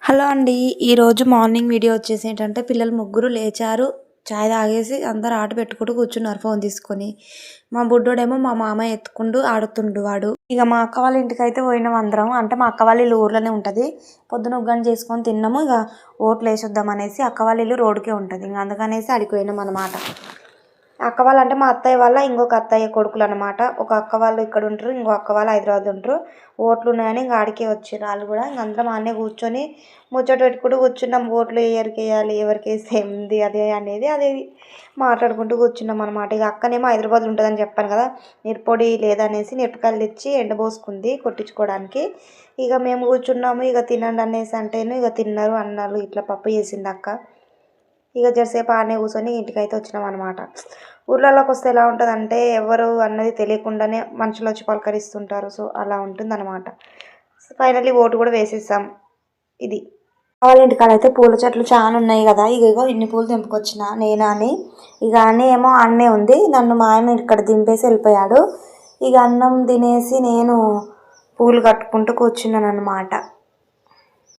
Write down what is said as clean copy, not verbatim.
Hello అండి. ఈరోజు morning video వచ్చేసి ఏంటంటే పిల్లలు ముగ్గురు లేచారు. చాయ్ తాగేసి అందరు ఆట పెట్టుకుంటూ కూర్చున్నారు ఫోన్ తీసుకొని. మా బుడ్డోడేమో మా మామయ్య ఎత్తుకుంటూ ఆడుతుండు వాడు. ఇక మా అక్క వాళ్ళ ఇంటికైతే పోయినాం అందరం. అంటే మా అక్క వాళ్ళ ఇల్లు ఊర్లోనే ఉంటుంది. పొద్దున ఉగ్గాని చేసుకొని తిన్నాము. ఇక ఓట్లు వేసొద్దాం అనేసి అక్క వాళ్ళ ఇల్లు రోడ్డుకే ఉంటుంది. ఇంకా అందుకనేసి అడిగిపోయినాం అనమాట. అక్క వాళ్ళు అంటే మా అత్తయ్య వాళ్ళ ఇంకొక అత్తయ్య కొడుకులు అనమాట. ఒక అక్క వాళ్ళు ఇక్కడ ఉంటారు, ఇంకో అక్క వాళ్ళు హైదరాబాద్ ఉంటారు. ఓట్లు ఉన్నాయని ఇంకా ఆడికే వచ్చారు వాళ్ళు కూడా. ఇంక అందరం ఆడనే కూర్చొని ముచ్చట పెట్టుకుంటూ కూర్చున్నాం. ఓట్లు ఎవరికి వేయాలి, ఎవరికి వేస్తే ఏంది అదే అనేది అది మాట్లాడుకుంటూ కూర్చున్నాం అనమాట. ఇక అక్కనేమో హైదరాబాద్లో ఉంటుందని చెప్పాను కదా, మిరపొడి లేదనేసి మిరపకాయలు తెచ్చి ఎండబోసుకుంది కొట్టించుకోవడానికి. ఇక మేము కూర్చున్నాము. ఇక తినండి అనేసి అంటేను ఇక తిన్నారు. అన్నాలు ఇట్లా పప్పు చేసింది అక్క. ఇక జరసేపు ఆడనే కూర్చొని ఇంటికైతే వచ్చినాం అనమాట. ఊర్లలోకి వస్తే ఎలా ఉంటుంది అంటే ఎవరు అన్నది తెలియకుండానే మనుషులు వచ్చి పలకరిస్తుంటారు. సో అలా ఉంటుంది అనమాట. ఫైనల్లీ ఓటు కూడా వేసేసాం. ఇది వాళ్ళ ఇంటికాడ అయితే పూల చెట్లు చాలా ఉన్నాయి కదా. ఇగో ఇన్ని పూలు తెంపుకొచ్చిన నేనా అని. ఇక అన్నీ ఏమో అన్నే ఉంది. నన్ను మా ఆయన ఇక్కడ దింపేసి వెళ్ళిపోయాడు. ఇక అన్నం తినేసి నేను పూలు కట్టుకుంటూ కూర్చున్నాను అనమాట.